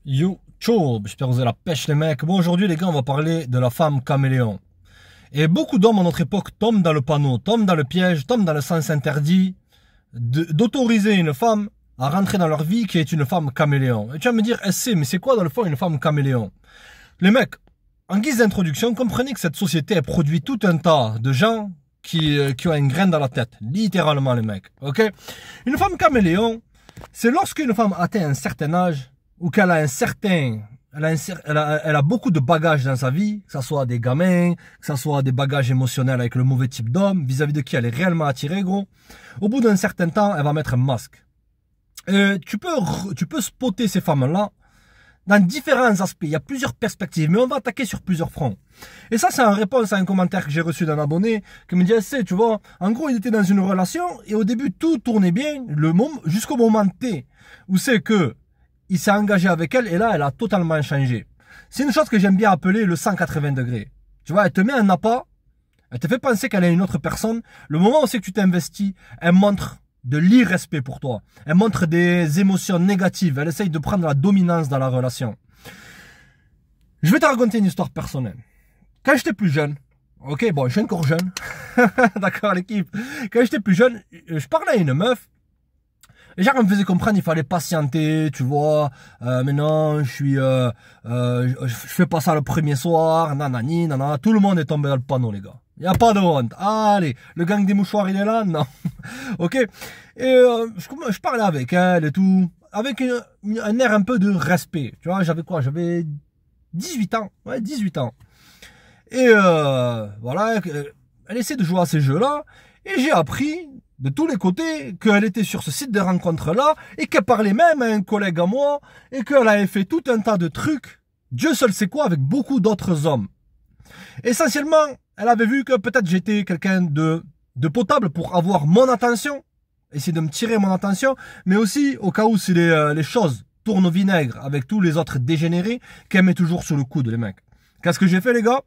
Yo, ciao, j'espère que vous avez la pêche les mecs. Bon, aujourd'hui les gars, on va parler de la femme caméléon. Et beaucoup d'hommes à notre époque tombent dans le panneau, tombent dans le piège, tombent dans le sens interdit d'autoriser une femme à rentrer dans leur vie qui est une femme caméléon. Et tu vas me dire, mais c'est quoi dans le fond une femme caméléon? Les mecs, en guise d'introduction, comprenez que cette société produit tout un tas de gens qui ont une graine dans la tête. Littéralement les mecs, ok? Une femme caméléon, c'est lorsqu'une femme atteint un certain âge, ou qu'elle a un certain, elle a beaucoup de bagages dans sa vie, que ce soit des gamins, que ce soit des bagages émotionnels avec le mauvais type d'homme, vis-à-vis de qui elle est réellement attirée, gros. Au bout d'un certain temps, elle va mettre un masque. Tu peux spotter ces femmes-là dans différents aspects. Il y a plusieurs perspectives, mais on va attaquer sur plusieurs fronts. Et ça, c'est en réponse à un commentaire que j'ai reçu d'un abonné qui me dit, tu vois, en gros, il était dans une relation et au début, tout tournait bien, jusqu'au moment T, où c'est que il s'est engagé avec elle et là, elle a totalement changé. C'est une chose que j'aime bien appeler le 180 degrés. Tu vois, elle te met un appât, elle te fait penser qu'elle est une autre personne. Le moment où c'est que tu t'investis, elle montre de l'irrespect pour toi. Elle montre des émotions négatives. Elle essaye de prendre la dominance dans la relation. Je vais te raconter une histoire personnelle. Quand j'étais plus jeune, ok, bon, je suis encore jeune. D'accord, l'équipe. Quand j'étais plus jeune, je parlais à une meuf. Et genre, elle me faisait comprendre, il fallait patienter, tu vois. Mais non, je fais pas ça le premier soir, nanani, nanana. Tout le monde est tombé dans le panneau, les gars. Il n'y a pas de honte. Allez, le gang des mouchoirs, il est là? Non. Ok. Et je parlais avec elle et tout, avec un air un peu de respect. Tu vois, j'avais quoi? J'avais 18 ans. Ouais, 18 ans. Et voilà, elle essaie de jouer à ces jeux-là. Et j'ai appris de tous les côtés qu'elle était sur ce site de rencontre-là et qu'elle parlait même à un collègue à moi et qu'elle avait fait tout un tas de trucs, Dieu seul sait quoi, avec beaucoup d'autres hommes. Essentiellement, elle avait vu que peut-être j'étais quelqu'un de potable pour avoir mon attention, essayer de me tirer mon attention, mais aussi au cas où si les choses tournent au vinaigre avec tous les autres dégénérés, qu'elle met toujours sur le coude, les mecs. Qu'est-ce que j'ai fait, les gars?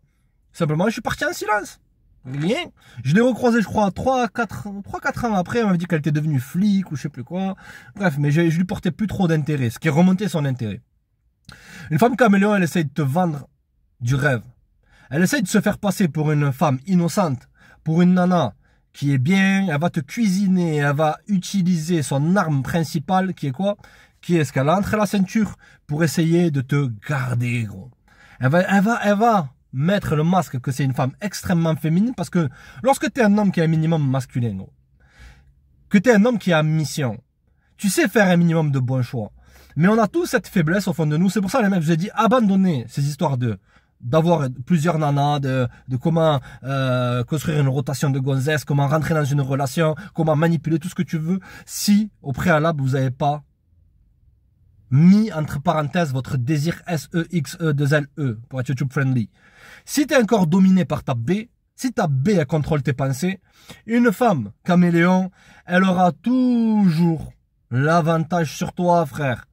Simplement, je suis parti en silence. Rien. Je l'ai recroisé, je crois, 3-4 ans après. Elle m'avait dit qu'elle était devenue flic ou je sais plus quoi. Bref, mais je lui portais plus trop d'intérêt, ce qui remontait son intérêt. Une femme caméléon, elle essaye de te vendre du rêve. Elle essaye de se faire passer pour une femme innocente, pour une nana qui est bien. Elle va te cuisiner, elle va utiliser son arme principale, qui est quoi? Qui est ce qu'elle a entre la ceinture pour essayer de te garder, gros. Elle va mettre le masque que c'est une femme extrêmement féminine, parce que lorsque tu es un homme qui a un minimum masculin, gros, que tu es un homme qui a mission, tu sais faire un minimum de bons choix. Mais on a tous cette faiblesse au fond de nous. C'est pour ça, les mecs, je vous ai dit, abandonnez ces histoires d'avoir plusieurs nanas, de comment construire une rotation de gonzesse, comment rentrer dans une relation, comment manipuler tout ce que tu veux, si au préalable vous n'avez pas mis entre parenthèses votre désir SEXE2LE pour être YouTube friendly. Si tu es encore dominé par ta B, si ta B elle contrôle tes pensées, une femme caméléon, elle aura toujours l'avantage sur toi, frère.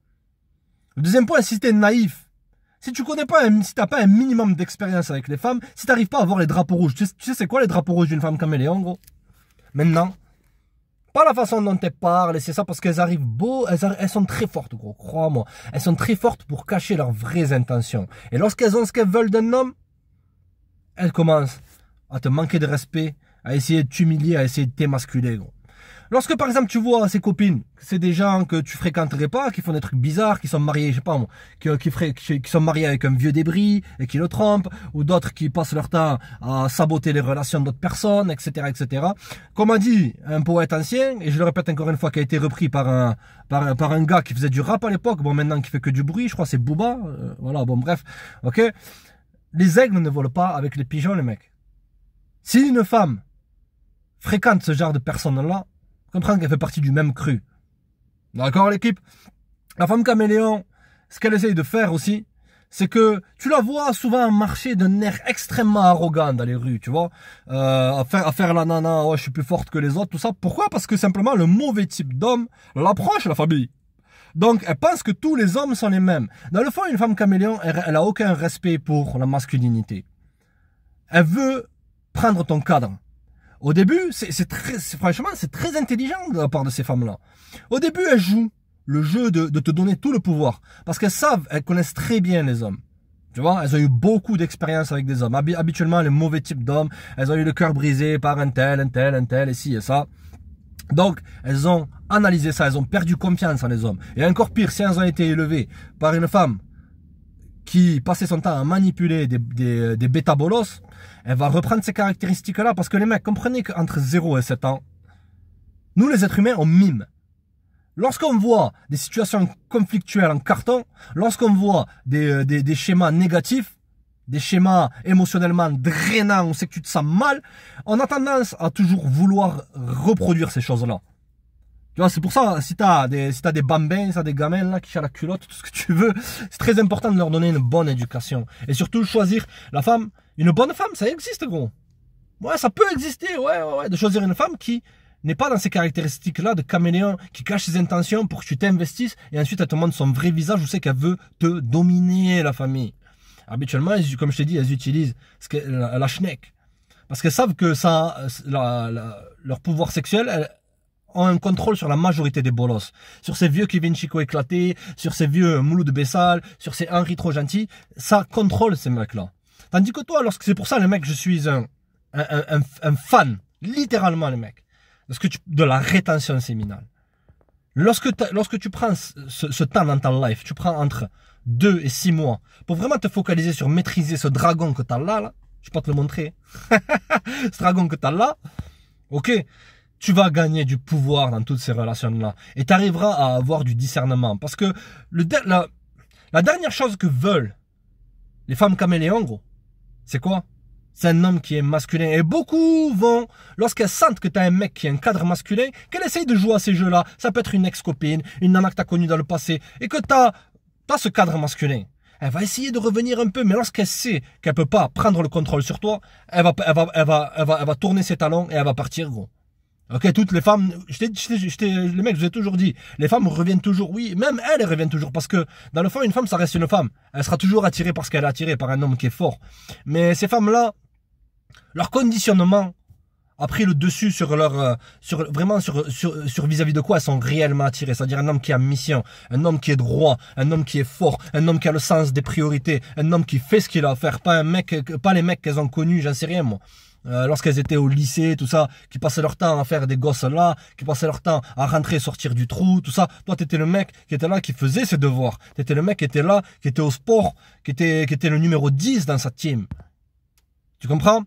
Le deuxième point, si tu es naïf, si tu connais pas, si t'as pas un minimum d'expérience avec les femmes, si tu n'arrives pas à voir les drapeaux rouges, tu sais c'est quoi les drapeaux rouges d'une femme caméléon, gros? Maintenant, pas la façon dont elles parlent, c'est ça, parce qu'elles arrivent elles sont très fortes, gros, crois-moi. Elles sont très fortes pour cacher leurs vraies intentions. Et lorsqu'elles ont ce qu'elles veulent d'un homme, elles commencent à te manquer de respect, à essayer de t'humilier, à essayer de t'émasculer, gros. Lorsque, par exemple, tu vois ces copines, c'est des gens que tu fréquenterais pas, qui font des trucs bizarres, qui sont mariés, je sais pas moi, qui sont mariés avec un vieux débris et qui le trompent, ou d'autres qui passent leur temps à saboter les relations d'autres personnes, etc., etc. Comme a dit un poète ancien, et je le répète encore une fois, qui a été repris par un gars qui faisait du rap à l'époque, bon, maintenant qui fait que du bruit, je crois c'est Booba, voilà, bon, bref, ok. Les aigles ne volent pas avec les pigeons, les mecs. Si une femme fréquente ce genre de personnes-là, comprendre qu'elle fait partie du même cru. D'accord, l'équipe? La femme caméléon, ce qu'elle essaye de faire aussi, c'est que tu la vois souvent marcher d'un air extrêmement arrogant dans les rues, tu vois, à faire la nana, oh, je suis plus forte que les autres, tout ça. Pourquoi? Parce que simplement le mauvais type d'homme l'approche, la famille. Donc, elle pense que tous les hommes sont les mêmes. Dans le fond, une femme caméléon, elle a aucun respect pour la masculinité. Elle veut prendre ton cadre. Au début, franchement, c'est très intelligent de la part de ces femmes-là. Au début, elles jouent. le jeu de te donner tout le pouvoir. Parce qu'elles savent, elles connaissent très bien les hommes. Tu vois, elles ont eu beaucoup d'expérience avec des hommes. Habituellement, les mauvais types d'hommes, elles ont eu le cœur brisé par un tel, et ci et ça. Donc, elles ont analysé ça, elles ont perdu confiance en les hommes. Et encore pire, si elles ont été élevées par une femme qui passait son temps à manipuler des bêta-bolos, elle va reprendre ces caractéristiques-là. Parce que les mecs, comprenez qu'entre 0 et 7 ans, nous les êtres humains, on mime. Lorsqu'on voit des situations conflictuelles en carton, lorsqu'on voit des schémas négatifs, des schémas émotionnellement drainants, on sait que tu te sens mal, on a tendance à toujours vouloir reproduire ces choses-là. Tu vois, c'est pour ça, si t'as des bambins, si t'as des gamins là qui cherchent la culotte, tout ce que tu veux, c'est très important de leur donner une bonne éducation. Et surtout, choisir la femme, une bonne femme, ça existe, gros. Ouais, ça peut exister, ouais, de choisir une femme qui n'est pas dans ces caractéristiques-là de caméléon, qui cache ses intentions pour que tu t'investisses et ensuite elle te montre son vrai visage où c'est qu'elle veut te dominer la famille. Habituellement, comme je t'ai dit, elles utilisent la schneck. Parce qu'elles savent que ça, leur pouvoir sexuel ont un contrôle sur la majorité des bolos. Sur ces vieux Kevin Chico éclatés, sur ces vieux Mouloud Bessal, sur ces Henri trop gentils, ça contrôle ces mecs-là. Tandis que toi, c'est pour ça les mecs, je suis un fan, littéralement les mecs. De la rétention séminale. Lorsque tu prends ce temps dans ta life, tu prends entre 2 et 6 mois pour vraiment te focaliser sur maîtriser ce dragon que tu as là, je peux te le montrer, ce dragon que tu as là, ok, tu vas gagner du pouvoir dans toutes ces relations-là et tu arriveras à avoir du discernement. Parce que la dernière chose que veulent les femmes caméléons, gros, c'est quoi? C'est un homme qui est masculin. Et beaucoup vont, lorsqu'elles sentent que tu as un mec qui a un cadre masculin, qu'elle essaye de jouer à ces jeux-là. Ça peut être une ex-copine, une nana que tu as connue dans le passé, et que tu as ce cadre masculin. Elle va essayer de revenir un peu, mais lorsqu'elle sait qu'elle peut pas prendre le contrôle sur toi, elle va tourner ses talons et elle va partir, gros. Ok, toutes les femmes, les mecs, je vous ai toujours dit, les femmes reviennent toujours, oui, même elles reviennent toujours, parce que, dans le fond, une femme, ça reste une femme. Elle sera toujours attirée parce qu'elle est attirée par un homme qui est fort. Mais ces femmes-là, leur conditionnement a pris le dessus sur vis-à-vis de quoi elles sont réellement attirées. C'est-à-dire un homme qui a mission, un homme qui est droit, un homme qui est fort, un homme qui a le sens des priorités, un homme qui fait ce qu'il a à faire, pas les mecs qu'elles ont connus, j'en sais rien, moi. Lorsqu'elles étaient au lycée, tout ça, qui passaient leur temps à faire des gosses là, qui passaient leur temps à rentrer, sortir du trou, tout ça. Toi, t'étais le mec qui était là, qui faisait ses devoirs. T'étais le mec qui était là, qui était au sport, qui était le numéro 10 dans sa team. Tu comprends?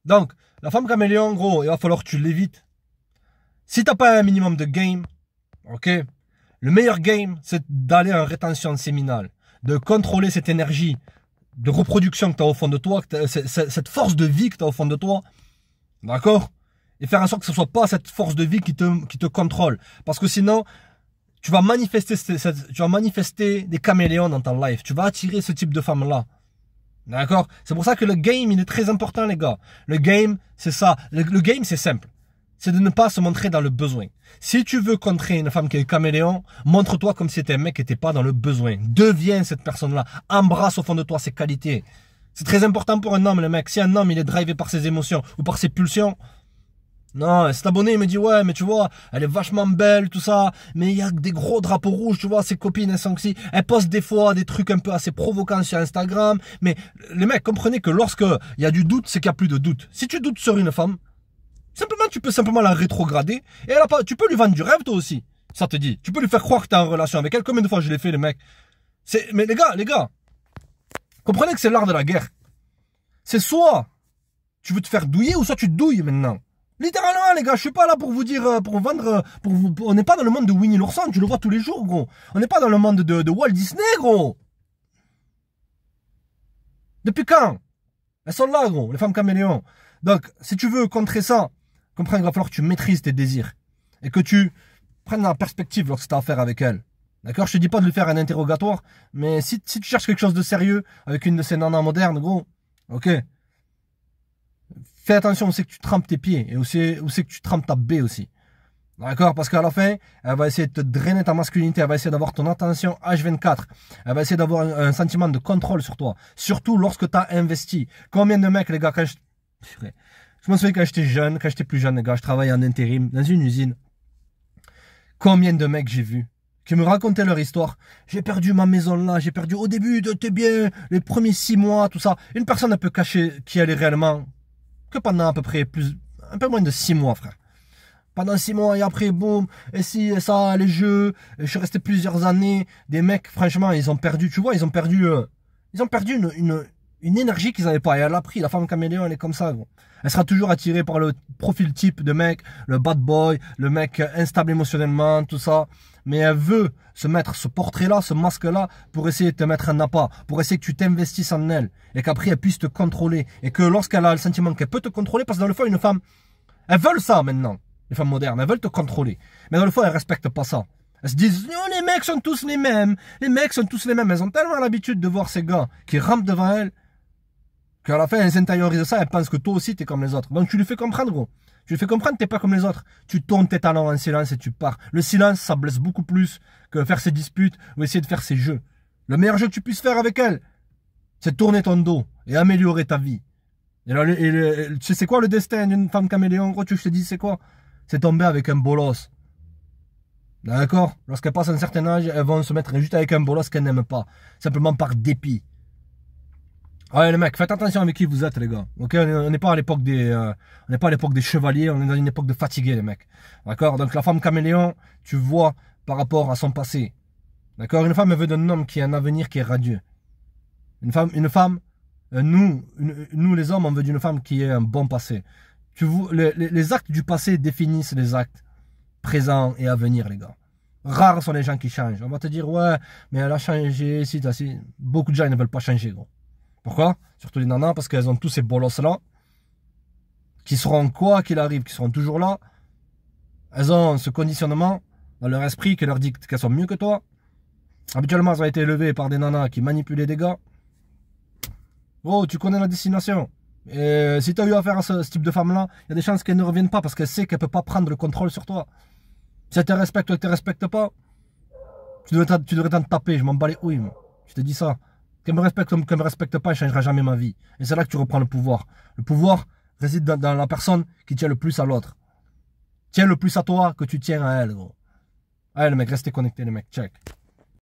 Donc, la femme caméléon, gros, il va falloir que tu l'évites. Si t'as pas un minimum de game, ok, le meilleur game, c'est d'aller en rétention séminale, de contrôler cette énergie de reproduction que tu as au fond de toi, cette force de vie que tu as au fond de toi, d'accord? Et faire en sorte que ce soit pas cette force de vie qui te contrôle. Parce que sinon, tu vas manifester des caméléons dans ta life. Tu vas attirer ce type de femme-là. D'accord? C'est pour ça que le game, il est très important, les gars. Le game, c'est ça. Le game, c'est simple. C'est de ne pas se montrer dans le besoin. Si tu veux contrer une femme qui est caméléon, montre-toi comme si c'était un mec qui n'était pas dans le besoin. Deviens cette personne-là. Embrasse au fond de toi ses qualités. C'est très important pour un homme, le mec. Si un homme, il est drivé par ses émotions ou par ses pulsions, non, cet abonné, il me dit, ouais, mais tu vois, elle est vachement belle, tout ça, mais il y a des gros drapeaux rouges, tu vois, ses copines, elles sont aussi, elles postent des fois des trucs un peu assez provocants sur Instagram, mais les mecs, comprenez que lorsque il y a du doute, c'est qu'il n'y a plus de doute. Si tu doutes sur une femme, tu peux simplement la rétrograder, et tu peux lui vendre du rêve, toi aussi, ça te dit. Tu peux lui faire croire que tu es en relation avec elle, combien de fois je l'ai fait, les mecs. Mais les gars, comprenez que c'est l'art de la guerre. C'est soit tu veux te faire douiller, ou soit tu te douilles maintenant. Littéralement, les gars, je suis pas là pour vous dire, pour vendre, on n'est pas dans le monde de Winnie l'ourson, tu le vois tous les jours, gros. On n'est pas dans le monde de Walt Disney, gros. Depuis quand? Elles sont là, gros, les femmes caméléons. Donc, si tu veux contrer ça, comprends qu'il va falloir que tu maîtrises tes désirs. Et que tu prennes la perspective lorsque tu as affaire avec elles. D'accord? Je te dis pas de lui faire un interrogatoire, mais si tu cherches quelque chose de sérieux avec une de ces nanas modernes, gros, ok. Fais attention où c'est que tu trempes tes pieds et où c'est que tu trempes ta baie aussi. D'accord? Parce qu'à la fin, elle va essayer de te drainer ta masculinité, elle va essayer d'avoir ton attention H24. Elle va essayer d'avoir un sentiment de contrôle sur toi. Surtout lorsque tu as investi. Combien de mecs, les gars, je me souviens quand j'étais plus jeune, les gars, je travaillais en intérim dans une usine. Combien de mecs j'ai vu qui me racontaient leur histoire. J'ai perdu ma maison là, j'ai perdu au début de tes biens, les premiers 6 mois, tout ça. Une personne ne peut cacher qui elle est réellement que pendant à peu près un peu moins de 6 mois, frère. Pendant 6 mois et après, boum, et si, et ça, les jeux, et je suis resté plusieurs années. Des mecs, franchement, ils ont perdu, tu vois, ils ont perdu une énergie qu'ils n'avaient pas. Et elle a pris, la femme caméléon, elle est comme ça, gros. Elle sera toujours attirée par le profil type de mec, le bad boy, le mec instable émotionnellement, tout ça. Mais elle veut se mettre ce portrait-là, ce masque-là, pour essayer de te mettre un appât, pour essayer que tu t'investisses en elle, et qu'après elle puisse te contrôler. Et que lorsqu'elle a le sentiment qu'elle peut te contrôler, parce que dans le fond, une femme, elles veulent ça maintenant, les femmes modernes, elles veulent te contrôler. Mais dans le fond, elles respectent pas ça. Elles se disent, oh, les mecs sont tous les mêmes, les mecs sont tous les mêmes. Elles ont tellement l'habitude de voir ces gars qui rampent devant elles, qu'à la fin, elles intériorisent ça, elles pensent que toi aussi, t'es comme les autres. Donc tu lui fais comprendre, gros. Tu lui fais comprendre que t'es pas comme les autres. Tu tournes tes talons en silence et tu pars. Le silence, ça blesse beaucoup plus que faire ses disputes ou essayer de faire ses jeux. Le meilleur jeu que tu puisses faire avec elle, c'est tourner ton dos et améliorer ta vie. Et là, tu sais c'est quoi le destin d'une femme caméléon, gros, je te dis c'est quoi? C'est tomber avec un bolos. D'accord? Lorsqu'elles passent un certain âge, elles vont se mettre juste avec un bolos qu'elles n'aiment pas. Simplement par dépit. Ouais les mecs, faites attention avec qui vous êtes les gars. Ok, on n'est pas à l'époque des chevaliers, on est dans une époque de fatigués les mecs. D'accord? Donc la femme caméléon, tu vois par rapport à son passé. D'accord? Une femme elle veut d'un homme qui a un avenir qui est radieux. Nous les hommes, on veut d'une femme qui ait un bon passé. Tu vois, les actes du passé définissent les actes présents et à venir les gars. Rares sont les gens qui changent. On va te dire ouais, mais elle a changé, si. Beaucoup de gens ils ne veulent pas changer gros. Pourquoi? Surtout les nanas, parce qu'elles ont tous ces bolos-là, qui seront quoi qu'il arrive, qui seront toujours là. Elles ont ce conditionnement dans leur esprit qui leur dit qu'elles sont mieux que toi. Habituellement, elles ont été élevées par des nanas qui manipulaient des gars. Oh, tu connais la destination. Et si tu as eu affaire à ce type de femme-là, il y a des chances qu'elle ne revienne pas parce qu'elle sait qu'elle ne peut pas prendre le contrôle sur toi. Si elle te respecte ou elle ne te respecte pas, tu devrais t'en taper, je m'en bats les couilles. Je te dis ça. Qu'elle me respecte ou qu'elle me respecte pas, elle ne changera jamais ma vie. Et c'est là que tu reprends le pouvoir. Le pouvoir réside dans la personne qui tient le plus à l'autre. Tiens le plus à toi que tu tiens à elle, gros. Allez, les mecs, restez connectés, les mecs. Check.